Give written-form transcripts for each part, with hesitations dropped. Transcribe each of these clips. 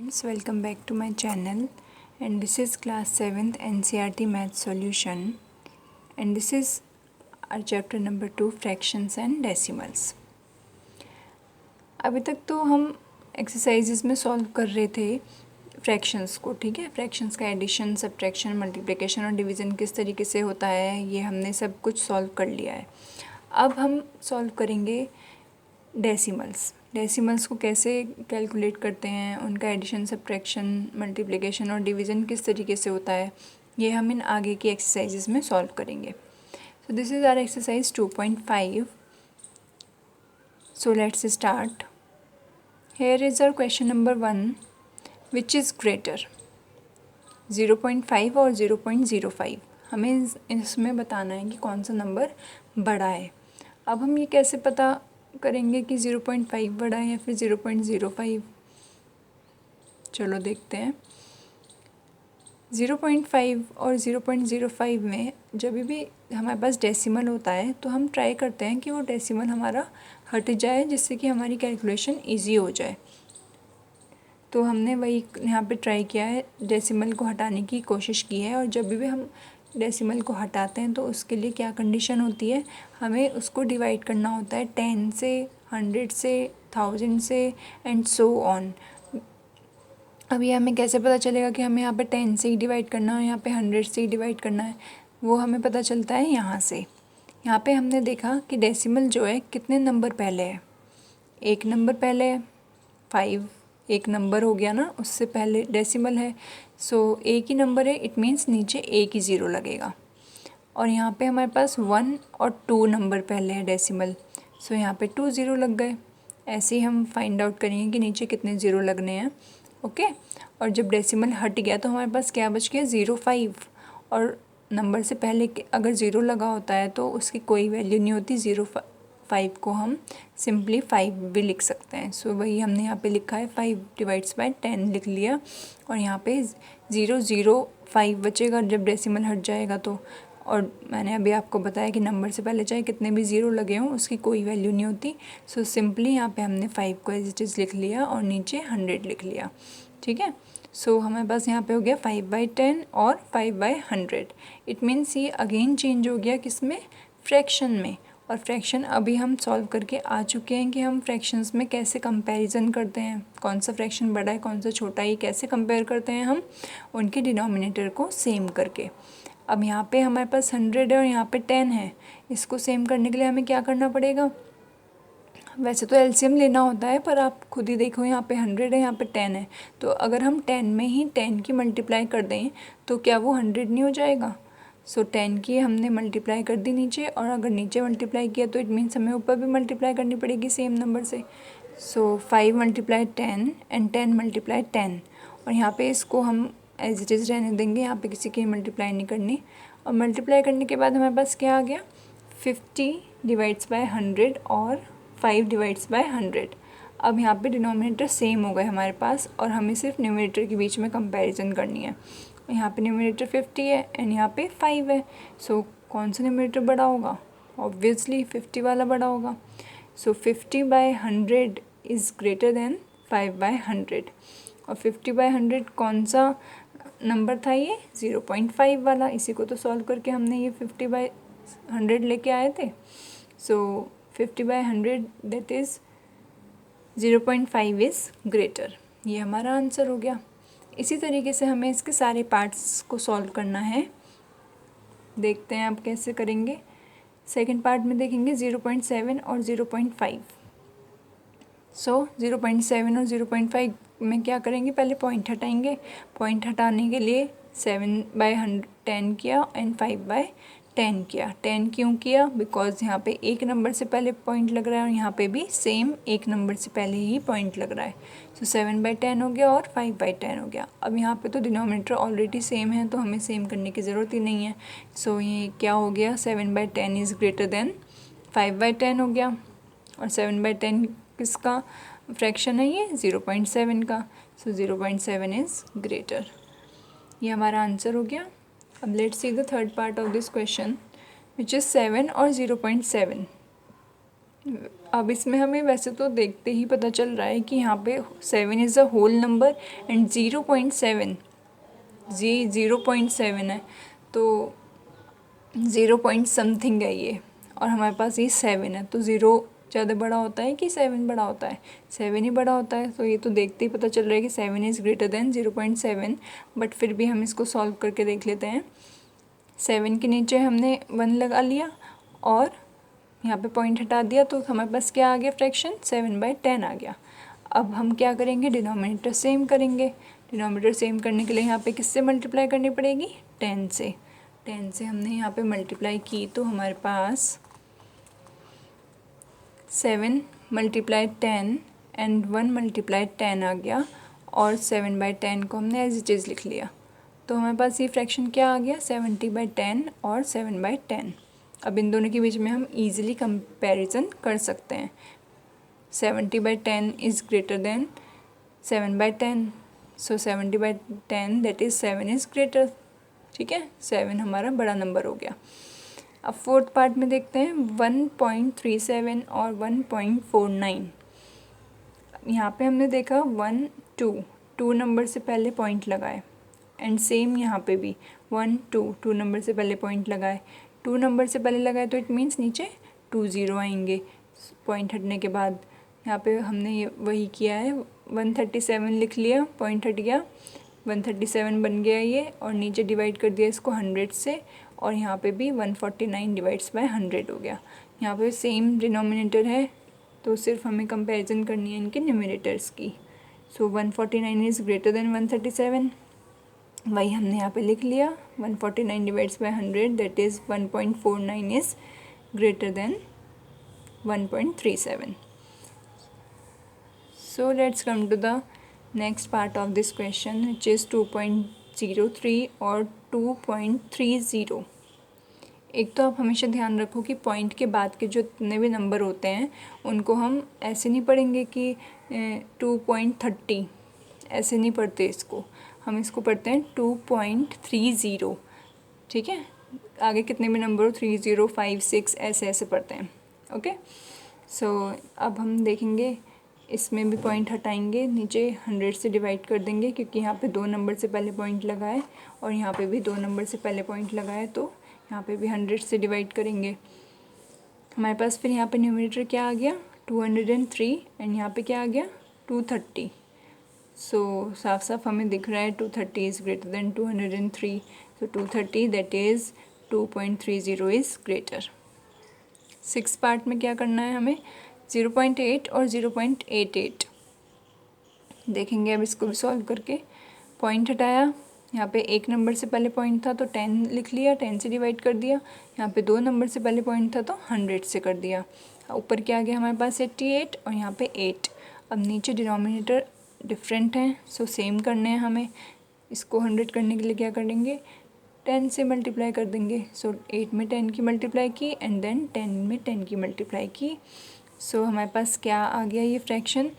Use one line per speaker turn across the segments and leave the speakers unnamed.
Friends, welcome back to my channel, and this is class 7th NCERT math solution, and this is our chapter number 2 fractions and decimals. अभी तक तो हम exercises में solve कर रहे थे fractions को, ठीक है। फ्रैक्शंस का एडिशन, सब्ट्रैक्शन, मल्टीप्लिकेशन और डिवीज़न किस तरीके से होता है ये हमने सब कुछ सॉल्व कर लिया है। अब हम सॉल्व करेंगे डेसिमल्स को कैसे कैलकुलेट करते हैं, उनका एडिशन, सब्ट्रैक्शन, मल्टीप्लिकेशन और डिवीज़न किस तरीके से होता है, ये हम इन आगे की एक्सरसाइजेस में सॉल्व करेंगे। So this is our exercise 2.5. So let's start. Here is our question number 1, which is greater, 0.5 और 0.05। हमें इसमें बताना है कि कौन सा नंबर बड़ा है। अब हम ये कैसे पता करेंगे कि 0.5 बड़ा है या फिर 0.05? चलो देखते हैं। 0.5 और 0.05 में जब भी हमारे पास डेसिमल होता है तो हम ट्राई करते हैं कि वो डेसिमल हमारा हट जाए, जिससे कि हमारी कैलकुलेशन इजी हो जाए। तो हमने वही यहाँ पे ट्राई किया है, डेसिमल को हटाने की कोशिश की है। और जब भी हम डेसिमल को हटाते हैं तो उसके लिए क्या कंडीशन होती है, हमें उसको डिवाइड करना होता है 10 से, 100 से, 1000 से एंड सो ऑन। अब ये हमें कैसे पता चलेगा कि हमें यहाँ पे 10 से ही डिवाइड करना है, यहाँ पे 100 से ही डिवाइड करना है? वो हमें पता चलता है यहाँ से। यहाँ पे हमने देखा कि डेसिमल जो है कितने नंबर पहले है, एक नंबर पहले है, 5 एक नंबर हो गया ना, उससे पहले डेसिमल है। सो एक ही नंबर है, इट मीन्स नीचे एक ही ज़ीरो लगेगा। और यहाँ पे हमारे पास 1 और 2 नंबर पहले है डेसिमल, सो यहाँ पे 2 ज़ीरो लग गए। ऐसे ही हम फाइंड आउट करेंगे कि नीचे कितने ज़ीरो लगने हैं, ओके। और जब डेसिमल हट गया तो हमारे पास क्या बच गया, 0.5। और नंबर से पहले अगर ज़ीरो लगा होता है तो उसकी कोई वैल्यू नहीं होती। 0.5 को हम सिंपली 5 भी लिख सकते हैं। सो वही हमने यहाँ पे लिखा है, 5 डिवाइड्स बाय 10 लिख लिया। और यहाँ पे 0.05 बचेगा जब डेसिमल हट जाएगा तो। और मैंने अभी आपको बताया कि नंबर से पहले चाहे कितने भी ज़ीरो लगे हों उसकी कोई वैल्यू नहीं होती। सो सिंपली यहाँ पे हमने 5 को एज इट इज़ लिख लिया और नीचे 100 लिख लिया, ठीक है। सो हमारे पास यहाँ पे हो गया 5/10 और 5/100। इट मीन्स ये अगेन चेंज हो गया किसमें, फ्रैक्शन में। और फ्रैक्शन अभी हम सॉल्व करके आ चुके हैं कि हम फ्रैक्शंस में कैसे कंपैरिजन करते हैं, कौन सा फ्रैक्शन बड़ा है कौन सा छोटा है, ये कैसे कंपेयर करते हैं हम उनके डिनोमिनेटर को सेम करके। अब यहाँ पे हमारे पास 100 है और यहाँ पे 10 है। इसको सेम करने के लिए हमें क्या करना पड़ेगा, वैसे तो एलसीएम लेना होता है, पर आप खुद ही देखो यहाँ पे 100 है, यहाँ पे 10 है। तो अगर हम 10 में ही 10 की मल्टीप्लाई कर दें तो क्या वो 100 नहीं हो जाएगा? सो 10 की हमने मल्टीप्लाई कर दी नीचे, और अगर नीचे मल्टीप्लाई किया तो इट मीन्स हमें ऊपर भी मल्टीप्लाई करनी पड़ेगी सेम नंबर से। सो 5 मल्टीप्लाई 10 एंड 10 मल्टीप्लाई 10। और यहाँ पे इसको हम एज इट इज़ रहने देंगे, यहाँ पे किसी की मल्टीप्लाई नहीं करनी। और मल्टीप्लाई करने के बाद हमारे पास क्या आ गया, 50 डिवाइड्स बाय 100 और 5 डिवाइड्स बाय 100। अब यहाँ पे डिनोमिनेटर सेम हो गए हमारे पास, और हमें सिर्फ न्यूमरेटर के बीच में कंपैरिजन करनी है। यहाँ पे न्यूमरेटर 50 है एंड यहाँ पे 5 है। सो कौन सा न्यूमरेटर बड़ा होगा, ऑब्वियसली 50 वाला बड़ा होगा। सो 50/100 इज़ ग्रेटर देन 5/100। और 50/100 कौन सा नंबर था, ये 0.5 वाला। इसी को तो सॉल्व करके हमने ये 50/100 लेके आए थे। सो 50/100 दैट इज़ 0.5 इज़ ग्रेटर। ये हमारा आंसर हो गया। इसी तरीके से हमें इसके सारे पार्ट्स को सॉल्व करना है। देखते हैं आप कैसे करेंगे। सेकंड पार्ट में देखेंगे 0.7 और 0.5। सो 0.7 और 0.5 में क्या करेंगे, पहले पॉइंट हटाएंगे। पॉइंट हटाने के लिए 7/10 किया एंड 5/10 किया। 10 क्यों किया, बिकॉज यहाँ पे एक नंबर से पहले पॉइंट लग रहा है और यहाँ पे भी सेम एक नंबर से पहले ही पॉइंट लग रहा है। सो 7/10 हो गया और 5/10 हो गया। अब यहाँ पे तो डिनोमिनेटर ऑलरेडी सेम है तो हमें सेम करने की ज़रूरत ही नहीं है। सो ये क्या हो गया, 7/10 इज़ ग्रेटर देन 5/10 हो गया। और 7/10 किसका फ्रैक्शन है, ये 0.7 का। सो 0.7 इज़ ग्रेटर। ये हमारा आंसर हो गया। अब let's see the third part of this question, which is 7 और 0.7। अब इसमें हमें वैसे तो देखते ही पता चल रहा है कि यहाँ पे 7 is a whole number and 0.7 0.7 है, तो 0 पॉइंट समथिंग है ये, और हमारे पास ये 7 है। तो 0 ज़्यादा बड़ा होता है कि 7 बड़ा होता है? 7 ही बड़ा होता है। तो ये तो देखते ही पता चल रहा है कि 7 इज़ ग्रेटर देन 0.7, बट फिर भी हम इसको सॉल्व करके देख लेते हैं। 7 के नीचे हमने 1 लगा लिया और यहाँ पे पॉइंट हटा दिया, तो हमारे पास क्या आ गया फ्रैक्शन? 7/10 आ गया। अब हम क्या करेंगे? डिनोमिनेटर सेम करेंगे। डिनोमिनेटर सेम करने के लिए यहाँ पे किससे मल्टीप्लाई करनी पड़ेगी? 10 से। 10 से हमने यहाँ पे मल्टीप्लाई की तो हमारे पास 7 × 10 एंड 1 × 10 आ गया, और 7/10 को हमने एज इट इज़ लिख लिया। तो हमारे पास ये फ्रैक्शन क्या आ गया? 70/10 और 7/10। अब इन दोनों के बीच में हम ईजिली कंपैरिजन कर सकते हैं। 70/10 is greater than 7/10, so 70/10 that is 7 is greater. ठीक है, 7 हमारा बड़ा नंबर हो गया। अब फोर्थ पार्ट में देखते हैं 1.37 और 1.49। यहाँ पे हमने देखा 1 2 नंबर से पहले पॉइंट लगाए, एंड सेम यहाँ पे भी 1 2 नंबर से पहले पॉइंट लगाए। 2 नंबर से पहले लगाए तो इट मीन्स नीचे 2 0 आएंगे पॉइंट हटने के बाद। यहाँ पे हमने ये वही किया है, 137 लिख लिया, पॉइंट हट गया, 137 बन गया ये, और नीचे डिवाइड कर दिया इसको 100 से, और यहाँ पे भी 149 डिवाइड्स बाय 100 हो गया। यहाँ पे सेम डिनोमिनेटर है, तो सिर्फ हमें कंपैरिजन करनी है इनके न्यूमरेटर्स की। सो 149 इज़ ग्रेटर देन 137, वही हमने यहाँ पे लिख लिया। 149 divides by 100 that is 1.49 is greater than 1.37. So let's come to the next part of this question, which is 2.03 और 2.30. एक तो आप हमेशा ध्यान रखो कि पॉइंट के बाद के जो जितने भी नंबर होते हैं उनको हम ऐसे नहीं पढ़ेंगे कि 2.30, ऐसे नहीं पढ़ते इसको, हम इसको पढ़ते हैं 2.30। ठीक है, आगे कितने भी नंबर हो 3 0 5 6 ऐसे ऐसे पढ़ते हैं। ओके, सो अब हम देखेंगे, इसमें भी पॉइंट हटाएंगे, नीचे 100 से डिवाइड कर देंगे क्योंकि यहाँ पे 2 नंबर से पहले पॉइंट लगाए और यहाँ पे भी 2 नंबर से पहले पॉइंट लगाए, तो यहाँ पे भी 100 से डिवाइड करेंगे। हमारे पास फिर यहाँ पे न्यूमरेटर क्या आ गया? 203, एंड यहाँ पे क्या आ गया? 230। सो साफ साफ हमें दिख रहा है 230 is greater than 203, so 230 that is 2.30 is greater. 6 part में क्या करना है हमें? 0.8 और 0.88 देखेंगे। अब इसको भी सॉल्व करके पॉइंट हटाया, यहाँ पे 1 नंबर से पहले पॉइंट था तो 10 लिख लिया, 10 से डिवाइड कर दिया। यहाँ पे 2 नंबर से पहले पॉइंट था तो 100 से कर दिया। ऊपर क्या आ गया हमारे पास? 88, और यहाँ पे 8। अब नीचे डिनोमिनेटर डिफरेंट हैं, सो सेम करने हैं हमें। इसको 100 करने के लिए क्या करेंगे? 10 से मल्टीप्लाई कर देंगे। सो 8 में 10 की मल्टीप्लाई की, एंड देन 10 में 10 की मल्टीप्लाई की। सो हमारे पास क्या आ गया? ये फ्रैक्शन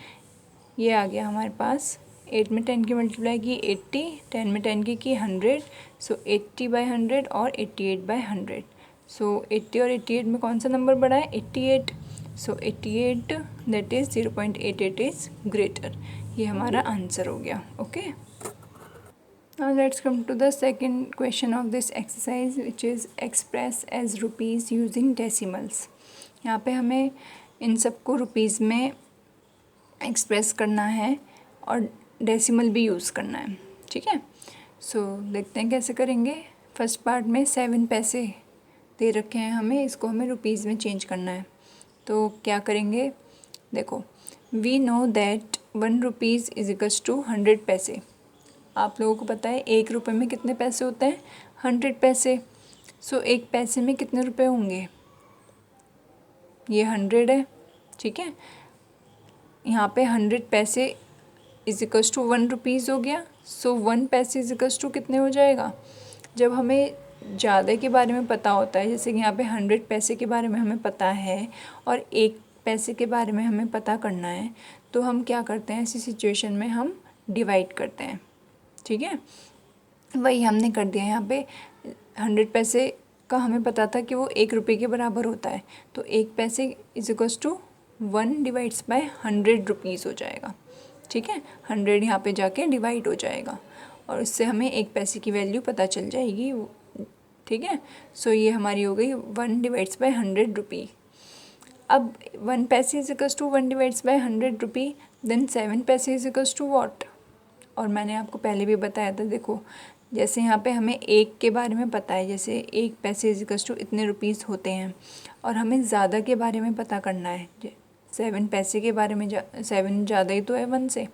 ये आ गया हमारे पास। 8 में 10 की मल्टीप्लाई की 80, 10 में 10 की 100, सो 80/100 और 88/100। सो 80 और 88 में कौन सा नंबर बड़ा है? 88। सो 88 दैट इज़ 0.88 इज़ ग्रेटर। ये हमारा आंसर हो गया। Okay, now let's come to the second question of this exercise, which is express as rupees using decimals. यहाँ पे हमें इन सबको रुपीज़ में एक्सप्रेस करना है और डेसिमल भी यूज़ करना है। ठीक है, सो देखते हैं कैसे करेंगे। फर्स्ट पार्ट में 7 पैसे दे रखे हैं हमें, इसको हमें रुपीज़ में चेंज करना है। तो क्या करेंगे? देखो, we know that 1 rupees is equals to 100 paise. आप लोगों को पता है 1 रुपये में कितने पैसे होते हैं? 100 पैसे। सो 1 पैसे में कितने रुपए होंगे? ये 100 है। ठीक है, यहाँ पे 100 पैसे इज इक्वल्स टू 1 रुपीज़ हो गया। सो 1 पैसे इज इक्वल्स टू कितने हो जाएगा? जब हमें ज़्यादा के बारे में पता होता है, जैसे कि यहाँ पे 100 पैसे के बारे में हमें पता है और 1 पैसे के बारे में हमें पता करना है, तो हम क्या करते हैं? ऐसी सिचुएशन में हम डिवाइड करते हैं। ठीक है, वही हमने कर दिया। यहाँ पे 100 पैसे का हमें पता था कि वो 1 रुपये के बराबर होता है, तो 1 पैसे is equals to 1 divides by 100 rupees हो जाएगा। ठीक है, 100 यहाँ पे जाके डिवाइड हो जाएगा और इससे हमें 1 पैसे की वैल्यू पता चल जाएगी। ठीक है, सो ये हमारी हो गई 1 डिवाइड्स बाय 100 रुपी। अब 1 पैसे is equals to 1 divides by 100 rupee, then 7 paise is equals to what. और मैंने आपको पहले भी बताया था, देखो जैसे यहाँ पे हमें 1 के बारे में पता है, जैसे 1 पैसे इज इक्वल्स टू इतने रुपीज़ होते हैं, और हमें ज़्यादा के बारे में पता करना है। 7 पैसे के बारे में 7 ज़्यादा ही तो है 1 से,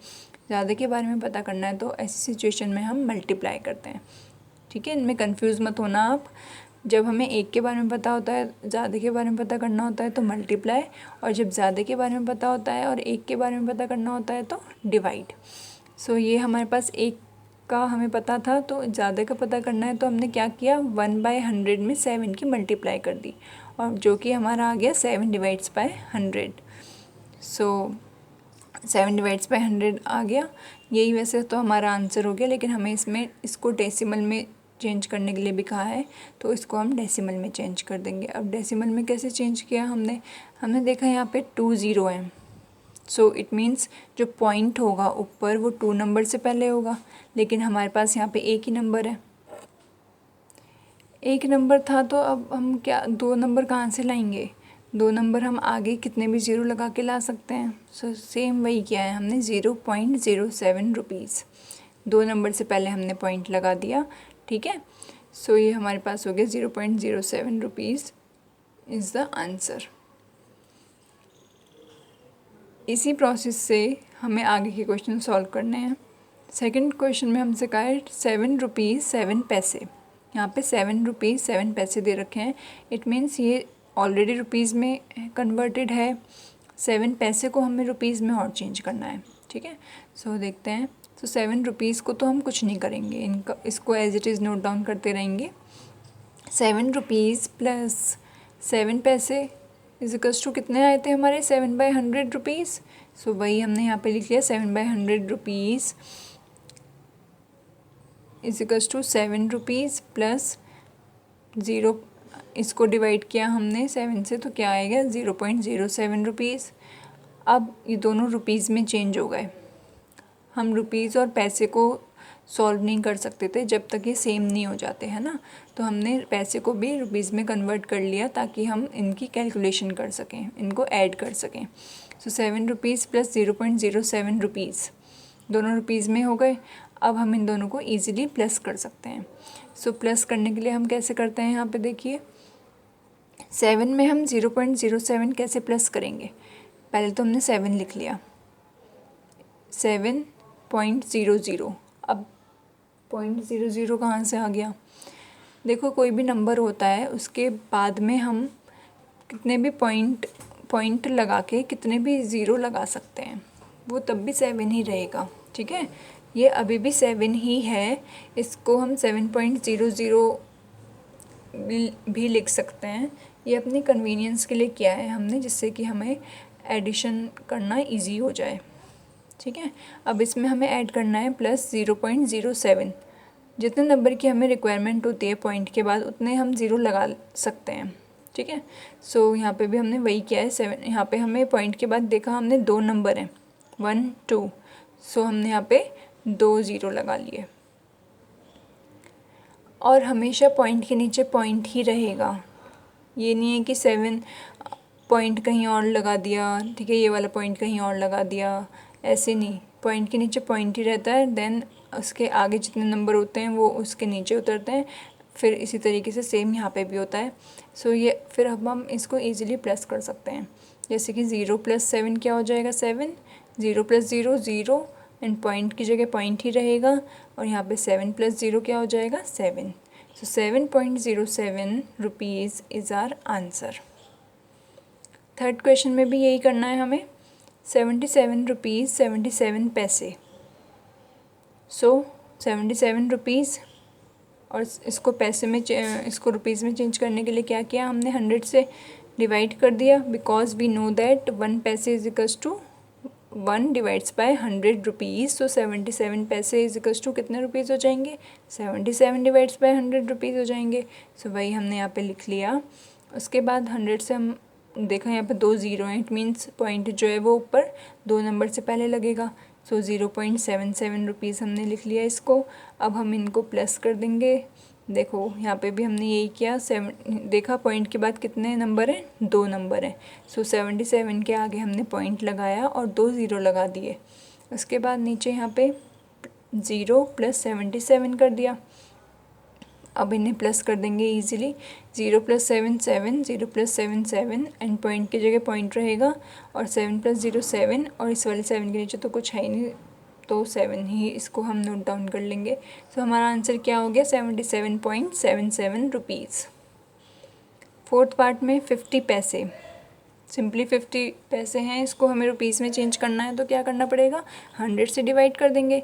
ज़्यादा के बारे में पता करना है, तो ऐसी सिचुएशन में हम मल्टीप्लाई करते हैं। ठीक है, इनमें कंफ्यूज मत होना आप। जब हमें 1 के बारे में पता होता है, ज़्यादा के बारे में पता करना होता है तो मल्टीप्लाई, और जब ज़्यादा के बारे में पता होता है और 1 के बारे में पता करना होता है तो डिवाइड। सो ये हमारे पास 1 का हमें पता था, तो ज़्यादा का पता करना है, तो हमने क्या किया, 1/100 में 7 की मल्टीप्लाई कर दी, और जो कि हमारा आ गया 7 divides by 100। So 7 divides by 100 आ गया। यही वैसे तो हमारा आंसर हो गया, लेकिन हमें इसमें इसको डेसिमल में चेंज करने के लिए भी कहा है, तो इसको हम डेसिमल में चेंज कर देंगे। अब डेसिमल में कैसे चेंज किया हमने देखा यहाँ पे 2 ज़ीरो है, सो इट मीन्स जो पॉइंट होगा ऊपर वो 2 नंबर से पहले होगा, लेकिन हमारे पास यहाँ पे 1 ही नंबर है। 1 नंबर था, तो अब हम क्या 2 नंबर कहाँ से लाएंगे, 2 नंबर हम आगे कितने भी ज़ीरो लगा के ला सकते हैं। सो सेम वही किया है हमने, 0.07 रुपीज़, 2 नंबर से पहले हमने पॉइंट लगा दिया। ठीक है, सो ये हमारे पास हो गया 0.07 रुपीज़ इज़ द आंसर। इसी प्रोसेस से हमें आगे के क्वेश्चन सॉल्व करने हैं। सेकंड क्वेश्चन में हमसे कहा है 7 रुपीज़ 7 पैसे। यहाँ पे 7 रुपीज़ 7 पैसे दे रखे हैं, इट मीन्स ये ऑलरेडी रुपीज़ में कन्वर्टेड है। 7 पैसे को हमें रुपीज़ में और चेंज करना है। ठीक है, सो देखते हैं। तो 7 रुपीज़ को तो हम कुछ नहीं करेंगे, इसको as it is note down करते रहेंगे। 7 rupees plus 7 paise is equals to कितने आए थे हमारे, 7/100 रुपीज़। सो वही हमने यहाँ पे लिख लिया, 7/100 rupees is equals to 7 rupees plus 0, इसको डिवाइड किया हमने 7 से, तो क्या आएगा 0.07 रुपीज़। अब ये दोनों रुपीज़ में चेंज हो गए। हम रुपीज़ और पैसे को सॉल्व नहीं कर सकते थे जब तक ये सेम नहीं हो जाते, है ना। तो हमने पैसे को भी रुपीज़ में कन्वर्ट कर लिया ताकि हम इनकी कैलकुलेशन कर सकें, इनको ऐड कर सकें। सो 7 रुपीज़ प्लस 0.07 रुपीज़, दोनों रुपीज़ में हो गए। अब हम इन दोनों को ईजिली प्लस कर सकते हैं। सो प्लस करने के लिए हम कैसे करते हैं, यहाँ पे देखिए 7 में हम 0.07 कैसे प्लस करेंगे। पहले तो हमने 7 लिख लिया, 7.00। अब 0.00 कहाँ से आ गया, देखो कोई भी नंबर होता है उसके बाद में हम कितने भी पॉइंट लगा के कितने भी ज़ीरो लगा सकते हैं, वो तब भी 7 ही रहेगा। ठीक है, ये अभी भी 7 ही है, इसको हम 7.00 भी लिख सकते हैं। ये अपनी कन्वीनियंस के लिए किया है हमने, जिससे कि हमें एडिशन करना इजी हो जाए। ठीक है, अब इसमें हमें ऐड करना है प्लस 0.07। जितने नंबर की हमें रिक्वायरमेंट होती है पॉइंट के बाद, उतने हम ज़ीरो लगा सकते हैं। ठीक है, सो यहाँ पे भी हमने वही किया है। 7 यहाँ पे हमें पॉइंट के बाद देखा हमने 2 नंबर हैं 1 2, सो हमने यहाँ पे 2 ज़ीरो लगा लिए। और हमेशा पॉइंट के नीचे पॉइंट ही रहेगा, ये नहीं है कि 7 पॉइंट कहीं और लगा दिया, ठीक है, ये वाला पॉइंट कहीं और लगा दिया, ऐसे नहीं, पॉइंट के नीचे पॉइंट ही रहता है। देन उसके आगे जितने नंबर होते हैं वो उसके नीचे उतरते हैं। फिर इसी तरीके से सेम यहाँ पे भी होता है। सो ये फिर अब हम इसको इजीली प्लस कर सकते हैं, जैसे कि 0 + 7 क्या हो जाएगा 7, 0 + 0 0, एंड पॉइंट की जगह पॉइंट ही रहेगा, और यहाँ पे 7 + 0 क्या हो जाएगा 7। So 7.07 rupees is our answer. Third question में भी यही करना है हमें, 77 रुपीज़ 77 पैसे। सो 77 रुपीज़, और इसको पैसे में इसको रुपीज़ में चेंज करने के लिए क्या किया हमने, 100 से डिवाइड कर दिया, बिकॉज वी नो दैट 1 पैसे is equals to 1 divides by 100 rupees, तो 77 पैसे इज इक्वल्स टू कितने रुपीज़ हो जाएंगे, 77 डिवाइड्स बाय 100 रुपीज़ हो जाएंगे। सो वही हमने यहाँ पे लिख लिया। उसके बाद 100 से हम देखा यहाँ पे 2 ज़ीरो हैं, इट मीन्स पॉइंट जो है वो ऊपर 2 नंबर से पहले लगेगा। सो 0.77 रुपीज़ हमने लिख लिया इसको। अब हम इनको प्लस कर देंगे। देखो यहाँ पे भी हमने यही किया, देखा पॉइंट के बाद कितने नंबर हैं, 2 नंबर हैं। सो 77 के आगे हमने पॉइंट लगाया और 2 ज़ीरो लगा दिए। उसके बाद नीचे यहाँ पे 0 + 77 कर दिया। अब इन्हें प्लस कर देंगे इजीली। 0 + 7 7, 0 + 7 7 एंड पॉइंट की जगह पॉइंट रहेगा और 7 + 0 7 और इस वाले 7 के नीचे तो कुछ है ही नहीं, तो 7 ही इसको हम नोट डाउन कर लेंगे। तो हमारा आंसर क्या हो गया, 77.77 रुपीज़। फोर्थ पार्ट में 50 पैसे, सिंपली 50 पैसे हैं, इसको हमें रुपीज़ में चेंज करना है तो क्या करना पड़ेगा, 100 से डिवाइड कर देंगे।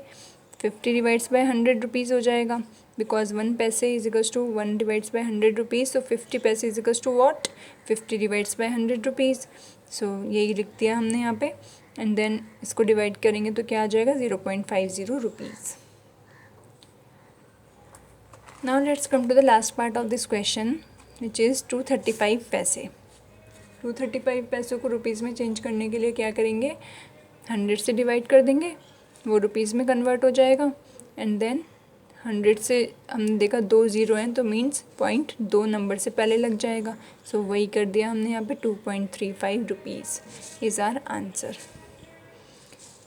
50 डिवाइड्स बाय 100 रुपीज़ हो जाएगा, बिकॉज 1 पैसे is equals to 1 divides by 100 rupees. So 50 पैसे is equals to what, 50 divides by 100 rupees. So यही लिख दिया हमने यहाँ पे एंड देन इसको डिवाइड करेंगे तो क्या आ जाएगा, 0.50 rupees. Now let's come to the last part of this question which is 235 paise. 235 पैसों को रुपीज़ में चेंज करने के लिए क्या करेंगे, 100 से डिवाइड कर देंगे, वो रुपीज़ में कन्वर्ट हो जाएगा एंड देन 100 से हमने देखा 2 ज़ीरो हैं तो मीन्स पॉइंट 2 नंबर से पहले लग जाएगा। सो वही कर दिया हमने यहाँ पे, 2.35 rupees is our answer.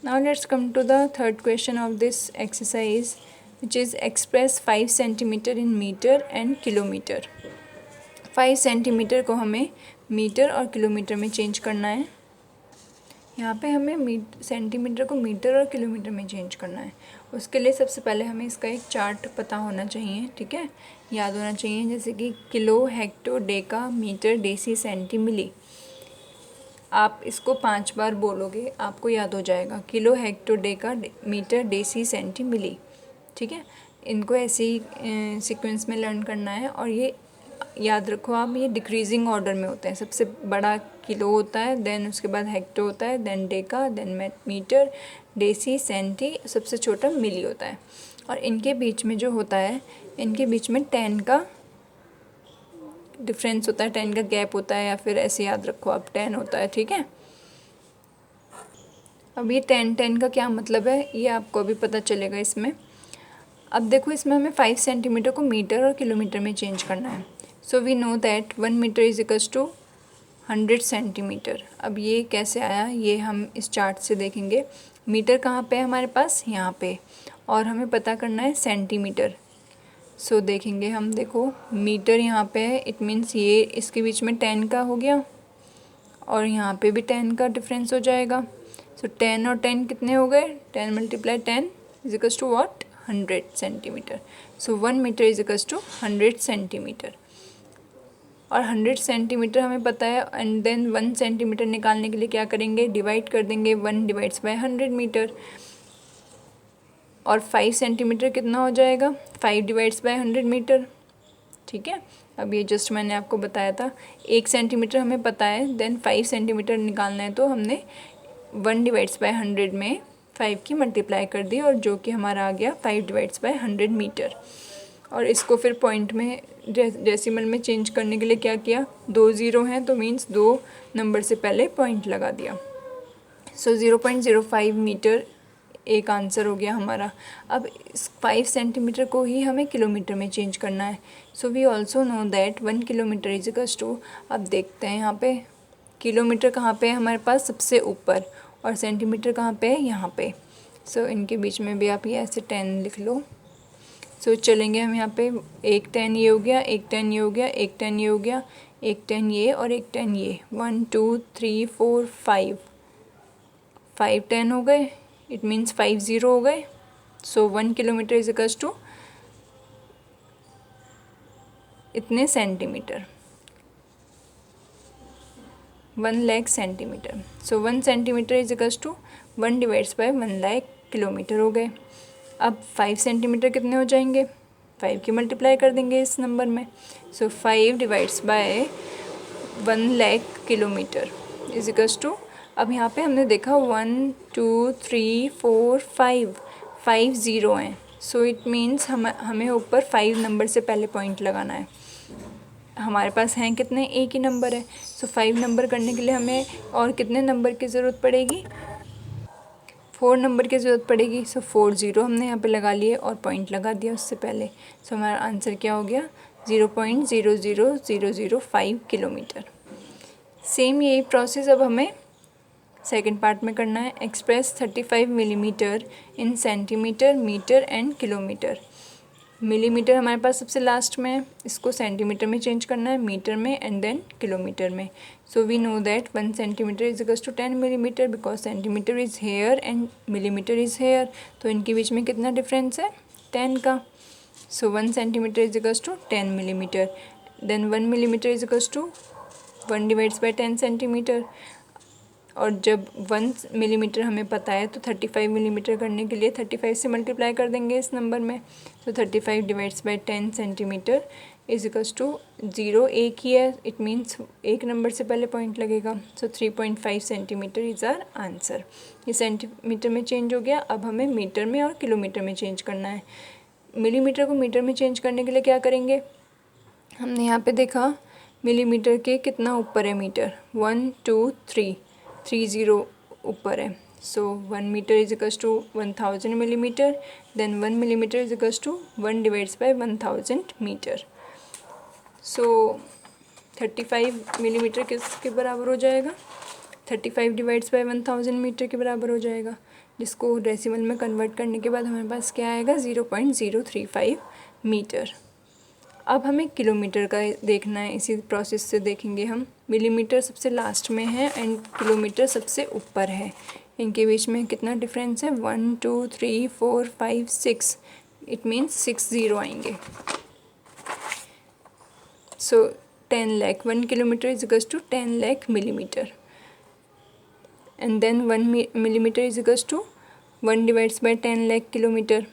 Now let's come to the third question of this exercise which is express 5 centimetre in metre and kilometre. 5 centimetre को हमें मीटर और किलोमीटर में चेंज करना है। यहाँ पे हमें सेंटीमीटर को मीटर और किलोमीटर में चेंज करना है। उसके लिए सबसे पहले हमें इसका एक चार्ट पता होना चाहिए, ठीक है, याद होना चाहिए, जैसे कि kilo, hecto, deca, metre, deci, centi, milli. आप इसको 5 बार बोलोगे आपको याद हो जाएगा, kilo, hecto, deca, metre, deci, centi, milli, ठीक है। इनको ऐसे ही सीक्वेंस में लर्न करना है और ये याद रखो आप, ये डिक्रीजिंग ऑर्डर में होते हैं। सबसे बड़ा किलो होता है, देन उसके बाद हेक्टो होता है, then deca, then metre, deci, centi, सबसे छोटा मिली होता है। और इनके बीच में जो होता है, इनके बीच में 10 का डिफरेंस होता है, 10 का गैप होता है, या फिर ऐसे याद रखो आप 10 होता है, ठीक है। अब ये 10 का क्या मतलब है ये आपको अभी पता चलेगा इसमें। अब देखो इसमें हमें 5 सेंटीमीटर को मीटर और किलोमीटर में चेंज करना है। So we know that 1 metre is equals to 100 centimetre. अब ये कैसे आया ये हम इस चार्ट से देखेंगे। मीटर कहाँ पे है हमारे पास, यहाँ पे, और हमें पता करना है सेंटीमीटर। सो देखेंगे हम, देखो मीटर यहाँ पे है, इट मीन्स ये इसके बीच में 10 का हो गया और यहाँ पे भी 10 का डिफरेंस हो जाएगा। सो 10 और 10 कितने हो गए, 10 × 10 is equals to what, 100 centimetre. So 1 metre is equals to 100 centimetre. और 100 सेंटीमीटर हमें पता है एंड देन 1 सेंटीमीटर निकालने के लिए क्या करेंगे, डिवाइड कर देंगे, 1 डिवाइड्स बाय 100 मीटर। और 5 सेंटीमीटर कितना हो जाएगा, 5 डिवाइड्स बाय 100 मीटर, ठीक है। अब ये जस्ट मैंने आपको बताया था, 1 सेंटीमीटर हमें पता है, देन 5 सेंटीमीटर निकालना है तो हमने 1 डिवाइड्स बाय 100 में 5 की मल्टीप्लाई कर दी और जो कि हमारा आ गया 5 डिवाइड्स बाय 100 मीटर। और इसको फिर पॉइंट में डेसिमल में चेंज करने के लिए क्या किया, 2 ज़ीरो हैं तो मीन्स 2 नंबर से पहले पॉइंट लगा दिया। सो 0.05 मीटर एक आंसर हो गया हमारा। अब इस 5 सेंटीमीटर को ही हमें किलोमीटर में चेंज करना है। So we also know that 1 kilometre is equals to, अब देखते हैं यहाँ पे किलोमीटर कहाँ पे है हमारे पास, सबसे ऊपर, और सेंटीमीटर कहाँ पे है, यहाँ पे। सो इनके बीच में भी आप ये ऐसे 10 लिख लो। सो चलेंगे हम यहाँ पे, एक 10 ये हो गया, एक 10 ये हो गया, एक 10 ये हो गया, एक 10 ये और एक 10 ये, 1 2 3 4 5 5 10 हो गए, इट मीन्स 5 ज़ीरो हो गए। So 1 kilometre is equals to इतने centimetre, 1 lakh centimetre. So 1 centimetre is equals to 1 divides by 1 lakh kilometre हो गए। अब 5 सेंटीमीटर कितने हो जाएंगे, 5 की मल्टीप्लाई कर देंगे इस नंबर में। So 5 divides by 1 lakh kilometre is equals to अब यहाँ पे हमने देखा 1 2 3 4 5 ज़ीरो हैं, सो इट मीन्स हमें ऊपर 5 नंबर से पहले पॉइंट लगाना है। हमारे पास हैं कितने, एक ही नंबर है, सो 5 नंबर करने के लिए हमें और कितने नंबर की ज़रूरत पड़ेगी, 4 नंबर की ज़रूरत पड़ेगी। सो 4 ज़ीरो हमने यहाँ पे लगा लिए और पॉइंट लगा दिया उससे पहले। सो हमारा आंसर क्या हो गया, 0.00005 किलोमीटर। सेम यही प्रोसेस अब हमें सेकंड पार्ट में करना है। Express 35 millimetre in centimetre, metre and kilometre. Millimetre हमारे पास सबसे लास्ट में है, इसको सेंटीमीटर में चेंज करना है, मीटर में एंड देन किलोमीटर में। So we know that 1 centimetre is equals to 10 millimetre because centimetre is here and millimetre is here. तो इनके बीच में कितना डिफरेंस है, 10 का। So 1 centimetre is equals to 10 millimetre, then 1 millimetre is equals to 1 divides by 10 centimetre. और जब 1 millimetre हमें पता है तो 35 मिलीमीटर करने के लिए 35 से मल्टीप्लाई कर देंगे इस नंबर में। तो 35 divides by 10 centimetre is equals to 0, एक ही है, इट मीन्स एक नंबर से पहले पॉइंट लगेगा। सो 3.5 सेंटीमीटर इज़ आर आंसर। ये सेंटीमीटर में चेंज हो गया, अब हमें मीटर में और किलोमीटर में चेंज करना है। मिलीमीटर को मीटर में चेंज करने के लिए क्या करेंगे, हमने यहाँ पे देखा मिलीमीटर के कितना ऊपर है मीटर, 1 2 3 ज़ीरो ऊपर है। So 1 metre is equals to 1000 millimetre, then 1 millimetre is equals to 1 divides by 1000 metre. So 35 millimetre किसके बराबर हो जाएगा, 35 डिवाइड्स बाय 1000 मीटर के बराबर हो जाएगा, जिसको डेसिमल में कन्वर्ट करने के बाद हमारे पास क्या आएगा, 0.035 मीटर। अब हमें किलोमीटर का देखना है, इसी प्रोसेस से देखेंगे हम। मिलीमीटर सबसे लास्ट में है एंड किलोमीटर सबसे ऊपर है, इनके बीच में कितना डिफरेंस है, 1 2 3 4 5 6, इट मीन्स 6 ज़ीरो आएंगे। So 10 lakh 1 kilometre is equals to 10 lakh millimetre and then 1 millimetre is equals to 1 divides by 10 lakh kilometre.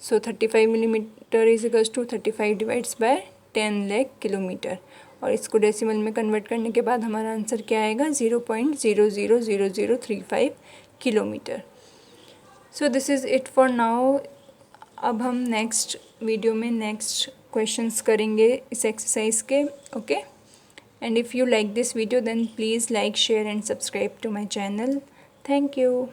So 35 millimetre is equals to 35 divides by 10 lakh kilometre, और इसको डेसिमल में कन्वर्ट करने के बाद हमारा आंसर क्या आएगा, 0.000035 kilometre. So this is it for now. अब हम नेक्स्ट वीडियो में नेक्स्ट क्वेश्चंस करेंगे इस एक्सरसाइज के, okay. And if you like this video, then please like, share and subscribe to my channel. Thank you.